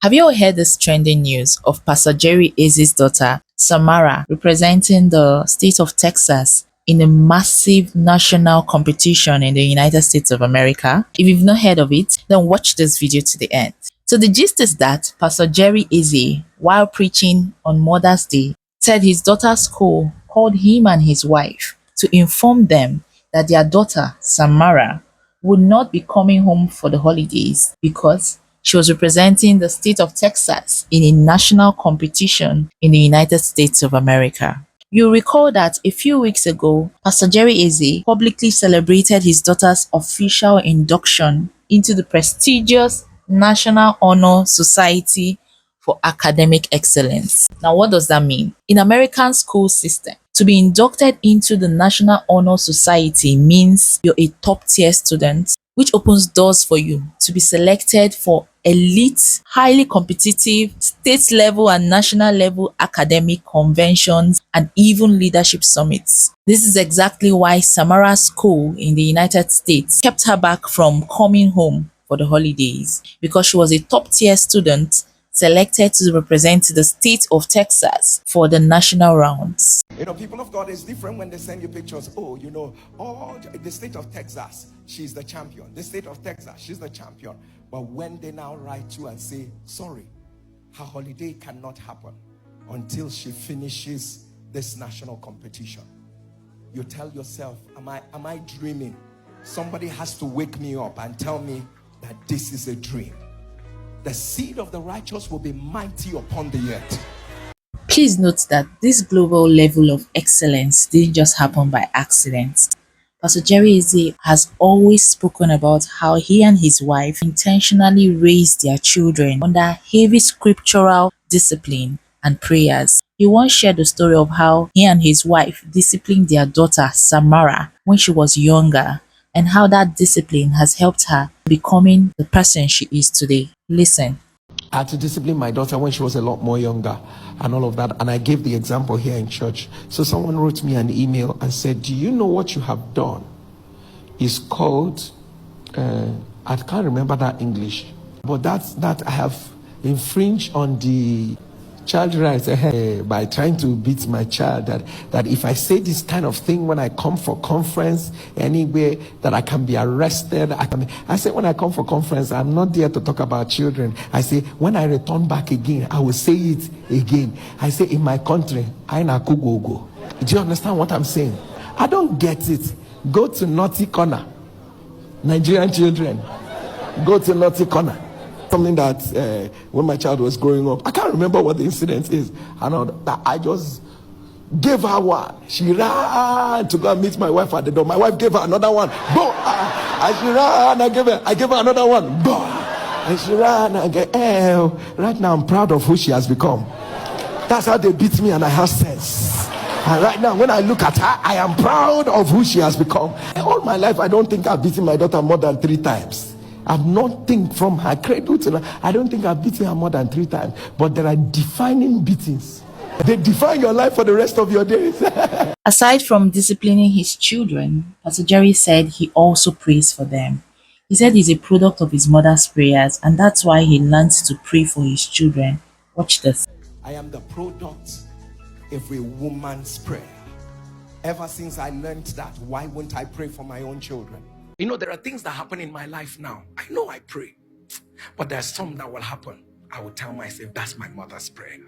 Have you all heard this trending news of Pastor Jerry Eze's daughter, Samara, representing the state of Texas in a massive national competition in the United States of America? If you've not heard of it, then watch this video to the end. So the gist is that Pastor Jerry Eze, while preaching on Mother's Day, said his daughter's school called him and his wife to inform them that their daughter, Samara, would not be coming home for the holidays because she was representing the state of Texas in a national competition in the United States of America. You'll recall that a few weeks ago, Pastor Jerry Eze publicly celebrated his daughter's official induction into the prestigious National Honor Society for Academic Excellence. Now, what does that mean? In American school system, to be inducted into the National Honor Society means you're a top-tier student, which opens doors for you to be selected for elite, highly competitive, state level and national level academic conventions and even leadership summits. This is exactly why Samara's school in the United States kept her back from coming home for the holidays, because she was a top-tier student selected to represent the state of Texas for the national rounds. People of God, is different when they send you pictures. Oh, the state of Texas, she's the champion. The state of Texas, she's the champion. But when they now write you and say, sorry, her holiday cannot happen until she finishes this national competition, you tell yourself, am I dreaming? Somebody has to wake me up and tell me that this is a dream. The seed of the righteous will be mighty upon the earth. Please note that this global level of excellence didn't just happen by accident. Pastor Jerry Eze has always spoken about how he and his wife intentionally raised their children under heavy scriptural discipline and prayers. He once shared the story of how he and his wife disciplined their daughter Samara when she was younger, and how that discipline has helped her becoming the person she is today. Listen. I had to discipline my daughter when she was a lot more younger and all of that. And I gave the example here in church. So someone wrote me an email and said, do you know what you have done? It's called, I can't remember that English, but that I have infringed on the child rights by trying to beat my child, that if I say this kind of thing when I come for conference anywhere, that I can be arrested. I say when I come for conference, I'm not there to talk about children. I say when I return back again, I will say it again. I say in my country, I na kugogo. Do you understand what I'm saying? I don't get it. Go to Naughty Corner. Nigerian children, go to Naughty Corner. Something that when my child was growing up, I can't remember what the incident is. I just gave her one. She ran to go and meet my wife at the door. My wife gave her another one. Boom! And she ran. I gave her another one. Boom! And she ran. Right now I'm proud of who she has become. That's how they beat me, and I have sense. And right now, when I look at her, I am proud of who she has become. All my life, I don't think I've beaten my daughter more than 3 times. I've not think from her cradle to now, I don't think I've beaten her more than 3 times. But there are defining beatings. They define your life for the rest of your days. Aside from disciplining his children, Pastor Jerry said he also prays for them. He said he's a product of his mother's prayers, and that's why he learns to pray for his children. Watch this. I am the product of a woman's prayer. Ever since I learned that, why won't I pray for my own children? There are things that happen in my life now. I know I pray, but there's some that will happen. I will tell myself, that's my mother's prayer.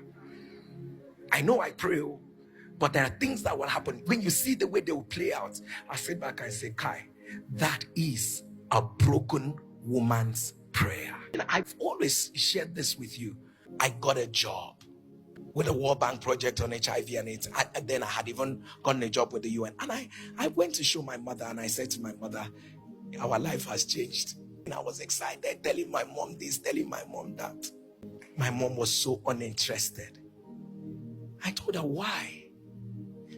I know I pray, but there are things that will happen. When you see the way they will play out, I sit back and say, Kai, that is a broken woman's prayer. And I've always shared this with you. I got a job with a World Bank project on HIV and AIDS. And then I had even gotten a job with the UN. And I went to show my mother, and I said to my mother, our life has changed. And I was excited, telling my mom this, telling my mom that. My mom was so uninterested. I told her, why?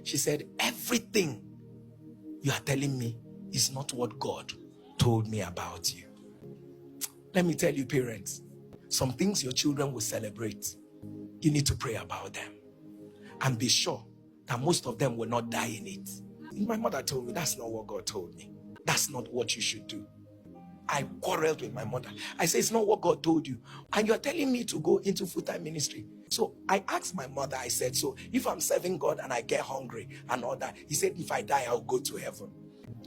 She said, everything you are telling me is not what God told me about you. Let me tell you, parents, some things your children will celebrate, you need to pray about them. And be sure that most of them will not die in it. My mother told me, that's not what God told me. That's not what you should do. I quarreled with my mother. I said, it's not what God told you. And you're telling me to go into full-time ministry. So I asked my mother, I said, so if I'm serving God and I get hungry and all that, he said, if I die, I'll go to heaven.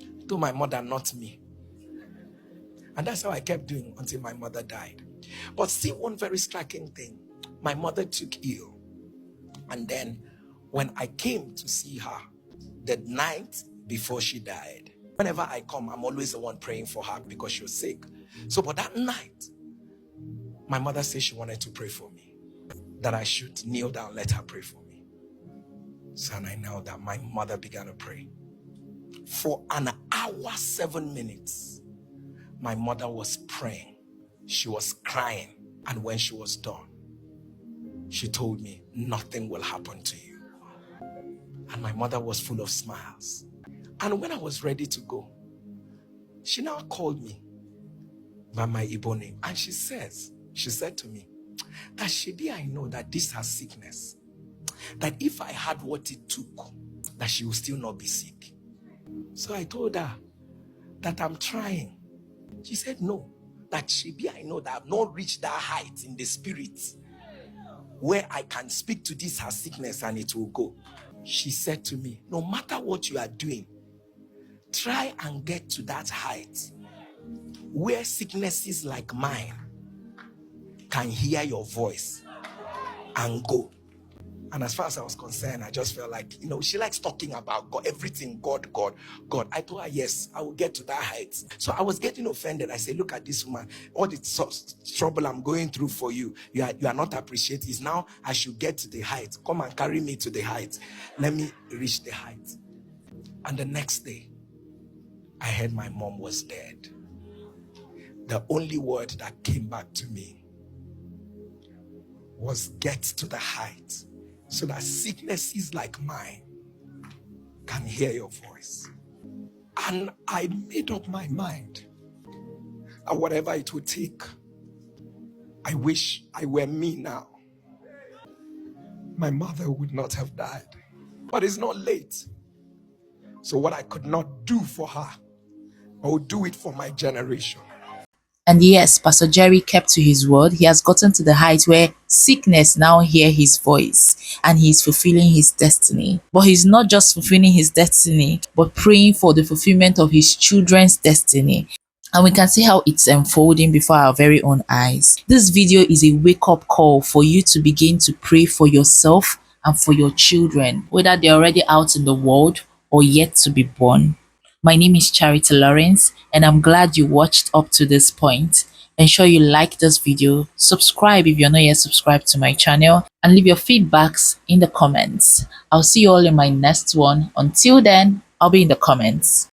I told my mother, not me. And that's how I kept doing until my mother died. But see one very striking thing. My mother took ill. And then when I came to see her the night before she died, whenever I come, I'm always the one praying for her because she was sick. So, but that night, my mother said she wanted to pray for me, that I should kneel down, let her pray for me. So, and I knelt down. My mother began to pray. For an hour, 7 minutes, my mother was praying. She was crying. And when she was done, she told me, nothing will happen to you. And my mother was full of smiles. And when I was ready to go, she now called me by my Igbo name. And she said to me, that Shebi, I know that this has sickness. That if I had what it took, that she will still not be sick. So I told her that I'm trying. She said, no, that Shebi, I know that I've not reached that height in the spirit where I can speak to this her sickness and it will go. She said to me, no matter what you are doing, try and get to that height where sicknesses like mine can hear your voice and go. And as far as I was concerned, I just felt like, she likes talking about God, everything, God. I told her, yes, I will get to that height. So I was getting offended. I said, look at this woman, all the trouble I'm going through for you. You are not appreciating. It's now I should get to the height. Come and carry me to the height. Let me reach the height. And the next day, I heard my mom was dead. The only word that came back to me was get to the height so that sicknesses like mine can hear your voice. And I made up my mind that whatever it would take, I wish I were me now. My mother would not have died. But it's not late. So what I could not do for her, I will do it for my generation. And yes, Pastor Jerry kept to his word. He has gotten to the height where sickness now hear his voice and he's fulfilling his destiny. But he's not just fulfilling his destiny, but praying for the fulfillment of his children's destiny. And we can see how it's unfolding before our very own eyes. This video is a wake-up call for you to begin to pray for yourself and for your children, whether they're already out in the world or yet to be born. My name is Charity Lawrence, and I'm glad you watched up to this point. Ensure you like this video, subscribe if you're not yet subscribed to my channel, and leave your feedbacks in the comments. I'll see you all in my next one. Until then, I'll be in the comments.